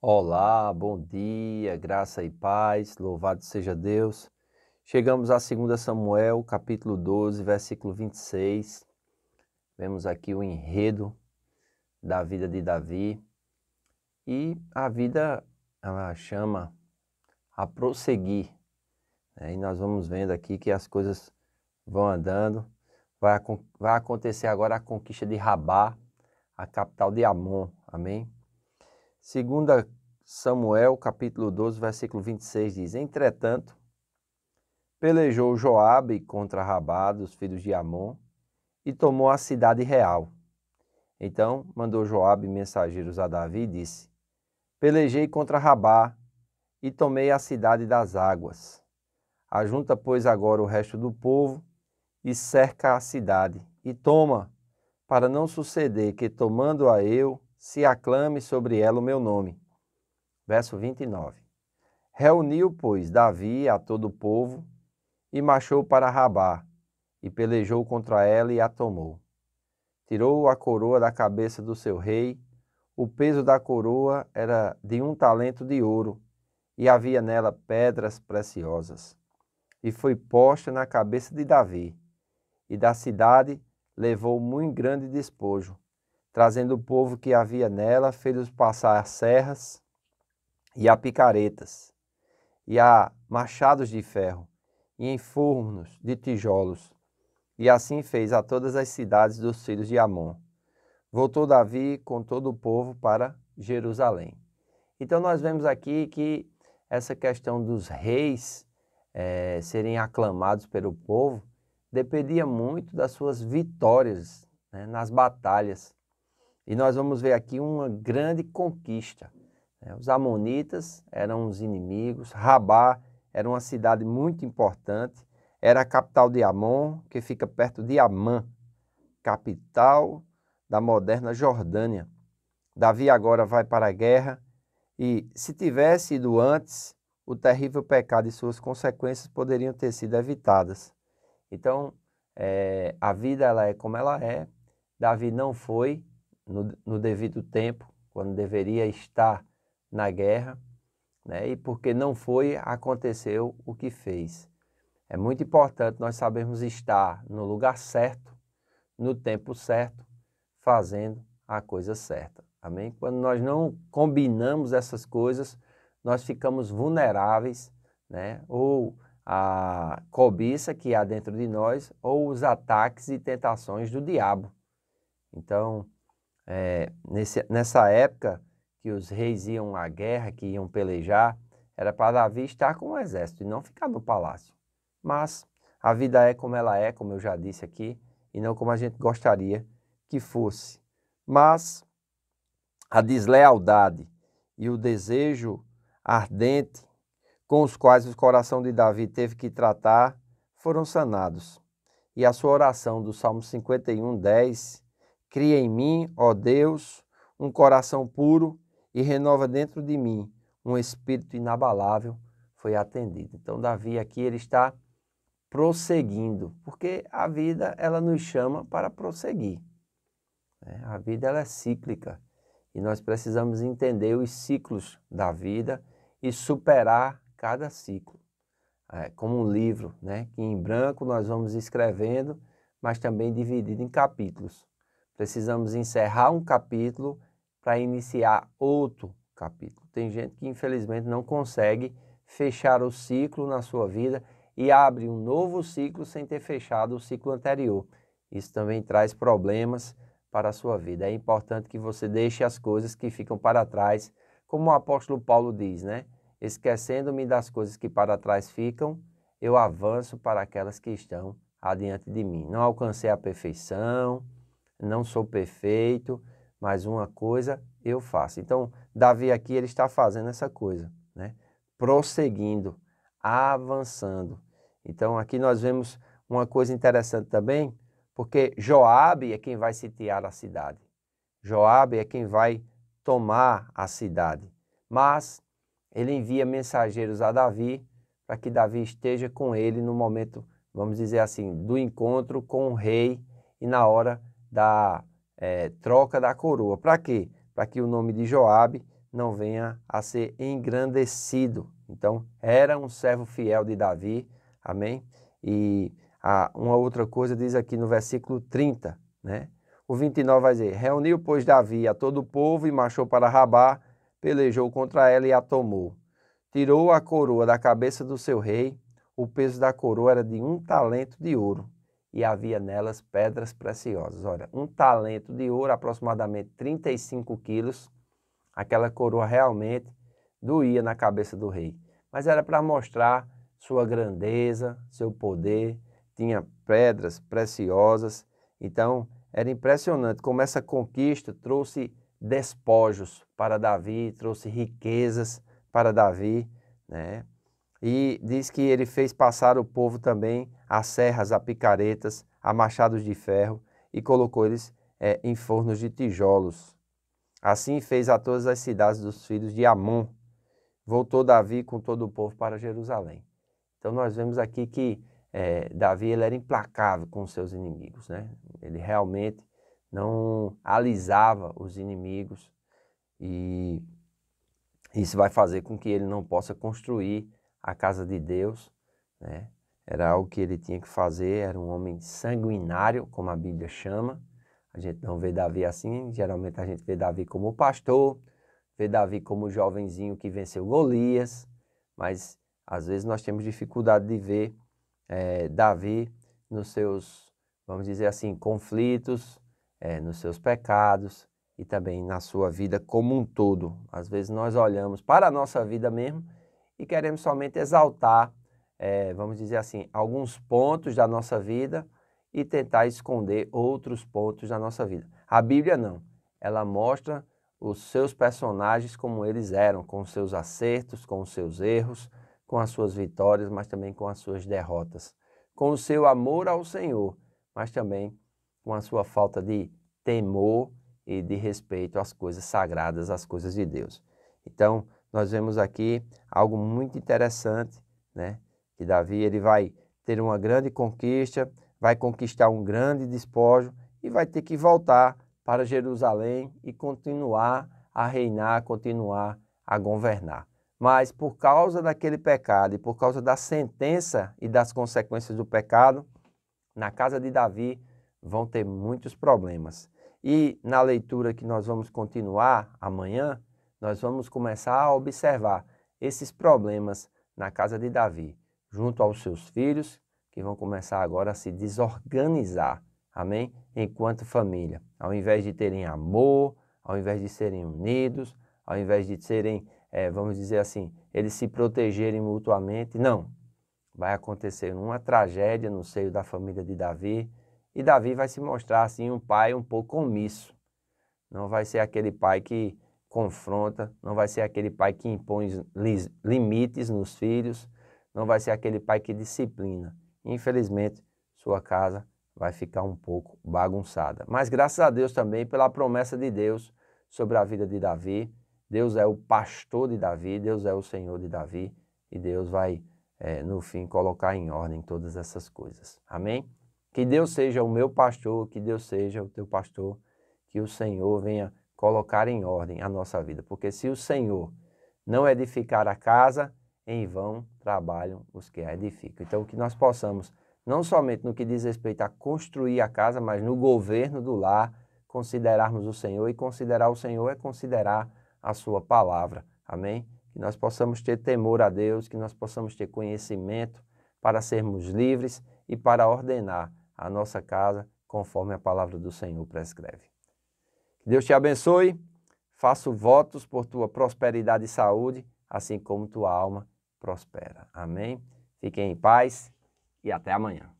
Olá, bom dia, graça e paz, louvado seja Deus. Chegamos a 2 Samuel, capítulo 12, versículo 26. Vemos aqui o enredo da vida de Davi. E a vida, ela chama a prosseguir, né? E nós vamos vendo aqui que as coisas vão andando. Vai acontecer agora a conquista de Rabá, a capital de Amon. Amém? 2 Samuel, capítulo 12, versículo 26 diz: Entretanto, pelejou Joabe contra Rabá, dos filhos de Amon, e tomou a cidade real. Então mandou Joabe mensageiros a Davi e disse: Pelejei contra Rabá e tomei a cidade das águas. Ajunta, pois, agora o resto do povo e cerca a cidade, e toma, para não suceder que, tomando-a eu, se aclame sobre ela o meu nome. Verso 29. Reuniu, pois, Davi a todo o povo e marchou para Rabá, e pelejou contra ela e a tomou. Tirou a coroa da cabeça do seu rei, o peso da coroa era de 1 talento de ouro, e havia nela pedras preciosas. E foi posta na cabeça de Davi, e da cidade levou muito grande despojo, trazendo o povo que havia nela, fez-os passar a serras e a picaretas, e a machados de ferro, e em fornos de tijolos, e assim fez a todas as cidades dos filhos de Amon. Voltou Davi com todo o povo para Jerusalém. Então nós vemos aqui que essa questão dos reis serem aclamados pelo povo dependia muito das suas vitórias, né, nas batalhas. E nós vamos ver aqui uma grande conquista. Os amonitas eram os inimigos, Rabá era uma cidade muito importante, era a capital de Amon, que fica perto de Amã, capital da moderna Jordânia. Davi agora vai para a guerra e, se tivesse ido antes, o terrível pecado e suas consequências poderiam ter sido evitadas. Então, a vida ela é como ela é. Davi não foi no devido tempo, quando deveria estar na guerra, né? E porque não foi, aconteceu o que fez. É muito importante nós sabermos estar no lugar certo, no tempo certo, fazendo a coisa certa. Amém? Quando nós não combinamos essas coisas, nós ficamos vulneráveis, né? Ou a cobiça que há dentro de nós, ou os ataques e tentações do diabo. Então, nessa época que os reis iam à guerra, que iam pelejar, era para Davi estar com o exército e não ficar no palácio. Mas a vida é como ela é, como eu já disse aqui, e não como a gente gostaria que fosse. Mas a deslealdade e o desejo ardente com os quais o coração de Davi teve que tratar foram sanados. E a sua oração do Salmo 51, 10, cria em mim, ó Deus, um coração puro e renova dentro de mim um espírito inabalável, foi atendido. Então Davi aqui ele está prosseguindo, porque a vida ela nos chama para prosseguir, né? A vida ela é cíclica e nós precisamos entender os ciclos da vida e superar cada ciclo. Como um livro, né? Que em branco nós vamos escrevendo, mas também dividido em capítulos. Precisamos encerrar um capítulo para iniciar outro capítulo. Tem gente que infelizmente não consegue fechar o ciclo na sua vida e abre um novo ciclo sem ter fechado o ciclo anterior. Isso também traz problemas para a sua vida. É importante que você deixe as coisas que ficam para trás, como o apóstolo Paulo diz, né? Esquecendo-me das coisas que para trás ficam, eu avanço para aquelas que estão adiante de mim. Não alcancei a perfeição, não sou perfeito, mas uma coisa eu faço. Então, Davi aqui ele está fazendo essa coisa, né? Prosseguindo, avançando. Então, aqui nós vemos uma coisa interessante também, porque Joabe é quem vai sitiar a cidade. Joabe é quem vai tomar a cidade. Mas ele envia mensageiros a Davi para que Davi esteja com ele no momento, vamos dizer assim, do encontro com o rei e na hora da troca da coroa. Para quê? Para que o nome de Joabe não venha a ser engrandecido. Então, era um servo fiel de Davi, amém? E uma outra coisa diz aqui no versículo 30, né? O 29 vai dizer, reuniu, pois, Davi a todo o povo e marchou para Rabá, pelejou contra ela e a tomou. Tirou a coroa da cabeça do seu rei, o peso da coroa era de 1 talento de ouro, e havia nelas pedras preciosas. Olha, 1 talento de ouro, aproximadamente 35 quilos, aquela coroa realmente doía na cabeça do rei. Mas era para mostrar sua grandeza, seu poder, tinha pedras preciosas. Então, era impressionante como essa conquista trouxe despojos para Davi, trouxe riquezas para Davi, né? E diz que ele fez passar o povo também a serras, a picaretas, a machados de ferro e colocou eles em fornos de tijolos. Assim fez a todas as cidades dos filhos de Amon. Voltou Davi com todo o povo para Jerusalém. Então nós vemos aqui que Davi ele era implacável com os seus inimigos, né? Ele realmente não alisava os inimigos e isso vai fazer com que ele não possa construir a casa de Deus, né? Era algo que ele tinha que fazer, era um homem sanguinário, como a Bíblia chama. A gente não vê Davi assim, geralmente a gente vê Davi como pastor, vê Davi como jovenzinho que venceu Golias, mas às vezes nós temos dificuldade de ver Davi nos seus, vamos dizer assim, conflitos, nos seus pecados e também na sua vida como um todo. Às vezes nós olhamos para a nossa vida mesmo e queremos somente exaltar, vamos dizer assim, alguns pontos da nossa vida e tentar esconder outros pontos da nossa vida. A Bíblia não, ela mostra os seus personagens como eles eram, com os seus acertos, com os seus erros, com as suas vitórias, mas também com as suas derrotas. Com o seu amor ao Senhor, mas também com a sua falta de temor e de respeito às coisas sagradas, às coisas de Deus. Então, nós vemos aqui algo muito interessante, né? Que Davi ele vai ter uma grande conquista, vai conquistar um grande despojo e vai ter que voltar para Jerusalém e continuar a reinar, continuar a governar. Mas por causa daquele pecado e por causa da sentença e das consequências do pecado, na casa de Davi vão ter muitos problemas. E na leitura que nós vamos continuar amanhã, nós vamos começar a observar esses problemas na casa de Davi, junto aos seus filhos, que vão começar agora a se desorganizar, amém? Enquanto família. Ao invés de terem amor, ao invés de serem unidos, ao invés de serem, vamos dizer assim, eles se protegerem mutuamente, não. Vai acontecer uma tragédia no seio da família de Davi, e Davi vai se mostrar assim um pai um pouco omisso. Não vai ser aquele pai que confronta, não vai ser aquele pai que impõe limites nos filhos, não vai ser aquele pai que disciplina. Infelizmente, sua casa vai ficar um pouco bagunçada. Mas graças a Deus também pela promessa de Deus sobre a vida de Davi. Deus é o pastor de Davi, Deus é o Senhor de Davi e Deus vai, no fim, colocar em ordem todas essas coisas. Amém? Que Deus seja o meu pastor, que Deus seja o teu pastor, que o Senhor venha colocar em ordem a nossa vida. Porque se o Senhor não edificar a casa, em vão trabalham os que a edificam. Então, que nós possamos, não somente no que diz respeito a construir a casa, mas no governo do lar, considerarmos o Senhor, e considerar o Senhor é considerar a sua palavra. Amém? Que nós possamos ter temor a Deus, que nós possamos ter conhecimento para sermos livres e para ordenar a nossa casa conforme a palavra do Senhor prescreve. Que Deus te abençoe, faço votos por tua prosperidade e saúde, assim como tua alma prospera. Amém? Fiquem em paz e até amanhã.